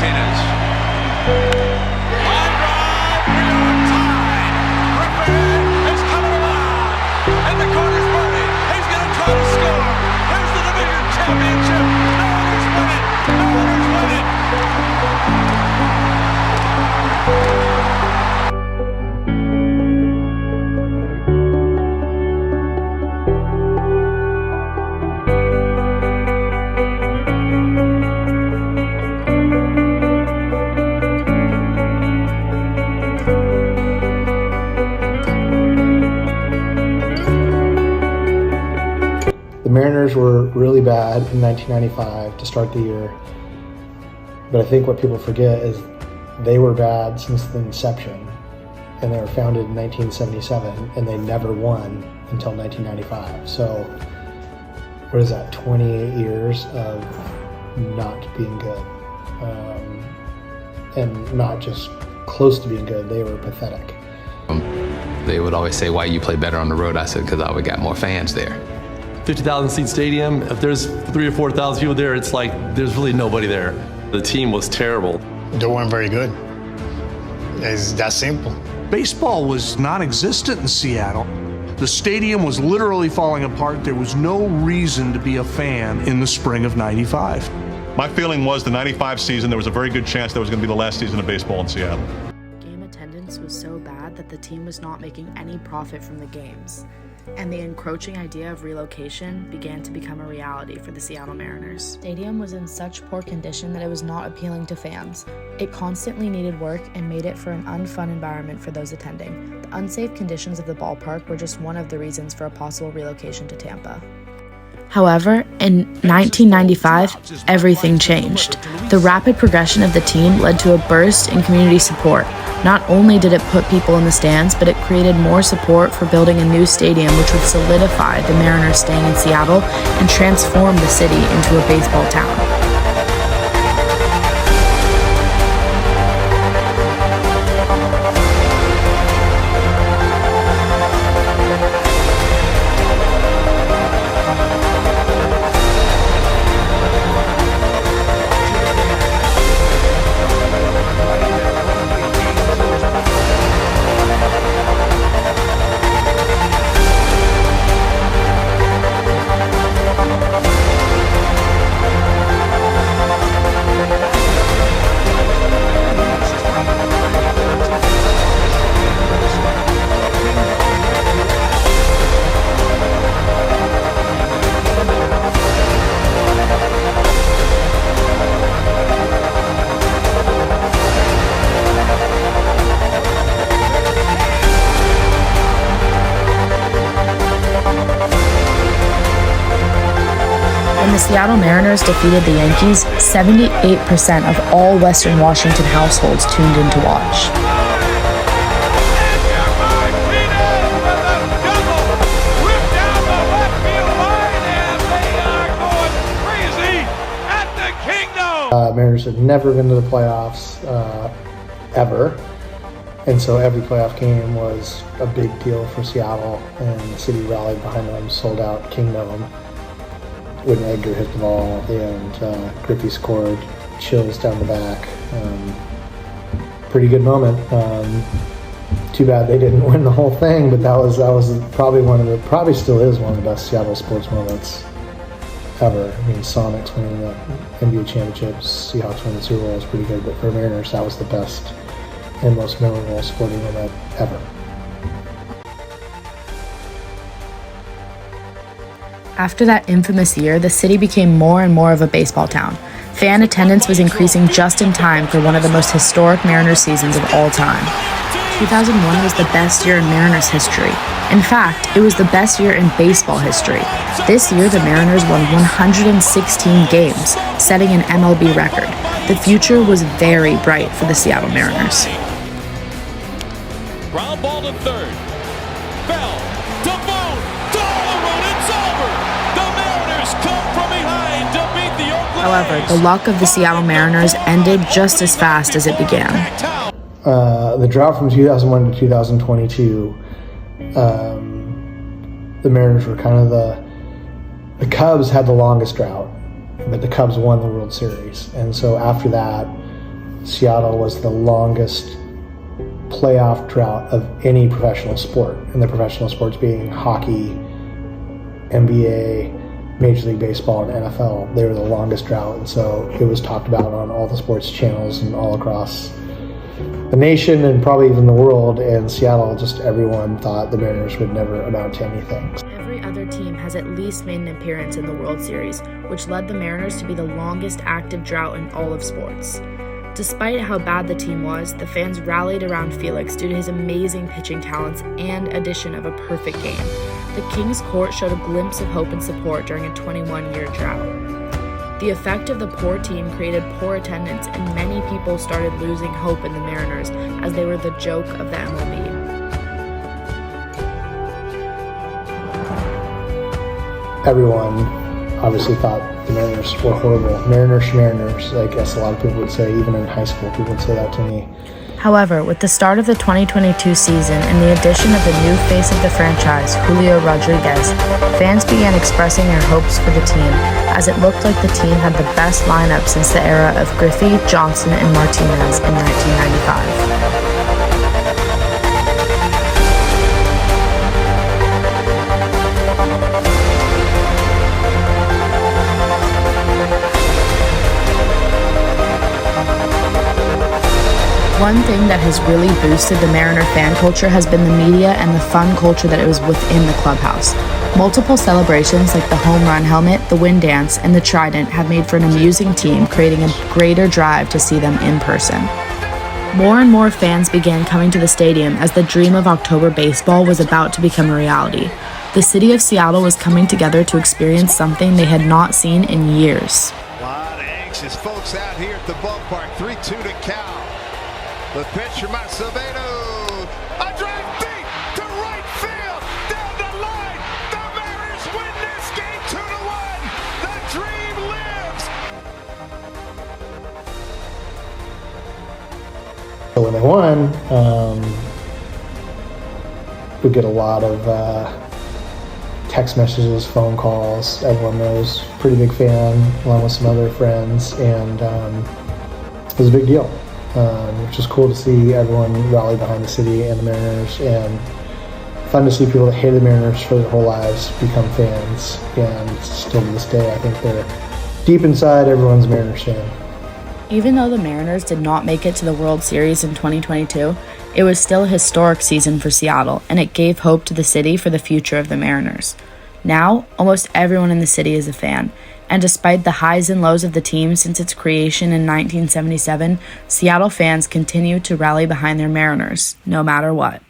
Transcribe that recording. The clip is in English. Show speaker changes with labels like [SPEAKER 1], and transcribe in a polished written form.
[SPEAKER 1] Martinez. Line drive, we are tied. Griffin is coming around, and the corner's burning. He's going to try to score. Here's the division championship. Mariners win it. Mariners win it.
[SPEAKER 2] The Mariners were really bad in 1995 to start the year, but I think what people forget is they were bad since the inception, and they were founded in 1977, and they never won until 1995. So what is that, 28 years of not being good, and not just close to being good, they were pathetic.
[SPEAKER 3] They would always say, why you play better on the road? I said, because I would got more fans there.
[SPEAKER 4] 50,000 seat stadium, if there's 3,000 or 4,000 people there, it's like there's really nobody there. The team was terrible.
[SPEAKER 5] They weren't very good. It's that simple.
[SPEAKER 6] Baseball was non-existent in Seattle. The stadium was literally falling apart. There was no reason to be a fan in the spring of '95.
[SPEAKER 7] My feeling was the '95 season, there was a very good chance that was going to be the last season of baseball in Seattle.
[SPEAKER 8] Game attendance was so bad that the team was not making any profit from the games, and the encroaching idea of relocation began to become a reality for the Seattle Mariners. The stadium was in such poor condition that it was not appealing to fans. It constantly needed work and made it for an unfun environment for those attending. The unsafe conditions of the ballpark were just one of the reasons for a possible relocation to Tampa. However, in 1995, everything changed. The rapid progression of the team led to a burst in community support. Not only did it put people in the stands, but it created more support for building a new stadium which would solidify the Mariners staying in Seattle and transform the city into a baseball town. When the Seattle Mariners defeated the Yankees, 78% of all Western Washington households tuned in to watch.
[SPEAKER 2] Mariners had never been to the playoffs ever, and so every playoff game was a big deal for Seattle, and the city rallied behind them, sold out Kingdome when Edgar hit the ball, and Griffey scored, chills down the back. Pretty good moment. Too bad they didn't win the whole thing, but that was probably still is one of the best Seattle sports moments ever. I mean, Sonics winning the NBA championships, Seahawks winning the Super Bowl was pretty good, but for Mariners, that was the best and most memorable sporting event ever.
[SPEAKER 8] After that infamous year, the city became more and more of a baseball town. Fan attendance was increasing just in time for one of the most historic Mariners seasons of all time. 2001 was the best year in Mariners history. In fact, it was the best year in baseball history. This year, the Mariners won 116 games, setting an MLB record. The future was very bright for the Seattle Mariners.
[SPEAKER 1] Ground ball to third. Bell to Boone. Dollar, it's over. The Mariners come from behind to beat the Oakland
[SPEAKER 8] However,
[SPEAKER 1] A's.
[SPEAKER 8] the luck of the Seattle Mariners ended just as fast as it began.
[SPEAKER 2] The drought from 2001 to 2022, the Mariners were kind of the Cubs had the longest drought, but the Cubs won the World Series. And so after that, Seattle was the longest playoff drought of any professional sport, and the professional sports being hockey, NBA, Major League Baseball, and NFL. They were the longest drought, and so it was talked about on all the sports channels and all across the nation and probably even the world. And Seattle, just everyone thought the Mariners would never amount to anything.
[SPEAKER 8] Every other team has at least made an appearance in the World Series, which led the Mariners to be the longest active drought in all of sports. Despite how bad the team was, the fans rallied around Felix due to his amazing pitching talents and addition of a perfect game. The Kings Court showed a glimpse of hope and support during a 21-year drought. The effect of the poor team created poor attendance, and many people started losing hope in the Mariners as they were the joke of the MLB.
[SPEAKER 2] Everyone obviously thought the Mariners were horrible. Mariners, I guess a lot of people would say. Even in high school, people would say that to me.
[SPEAKER 8] However, with the start of the 2022 season and the addition of the new face of the franchise, Julio Rodriguez, fans began expressing their hopes for the team, as it looked like the team had the best lineup since the era of Griffey, Johnson, and Martinez in 1995. One thing that has really boosted the Mariner fan culture has been the media and the fun culture that it was within the clubhouse. Multiple celebrations like the home run helmet, the wind dance, and the trident have made for an amusing team, creating a greater drive to see them in person. More and more fans began coming to the stadium as the dream of October baseball was about to become a reality. The city of Seattle was coming together to experience something they had not seen in years.
[SPEAKER 1] A lot of anxious folks out here at the ballpark. 3-2 to Cal. The pitch from Acevedo. A drive deep to right field. Down the line. The Mariners win this game 2-1. The dream lives.
[SPEAKER 2] So when they won, we get a lot of text messages, phone calls. Everyone knows, pretty big fan, along with some other friends, and it was a big deal. Which is cool to see everyone rally behind the city and the Mariners, and fun to see people that hate the Mariners for their whole lives become fans. And still to this day, I think they're deep inside everyone's Mariners fan.
[SPEAKER 8] Even though the Mariners did not make it to the World Series in 2022, it was still a historic season for Seattle, and it gave hope to the city for the future of the Mariners. Now, almost everyone in the city is a fan, and despite the highs and lows of the team since its creation in 1977, Seattle fans continue to rally behind their Mariners, no matter what.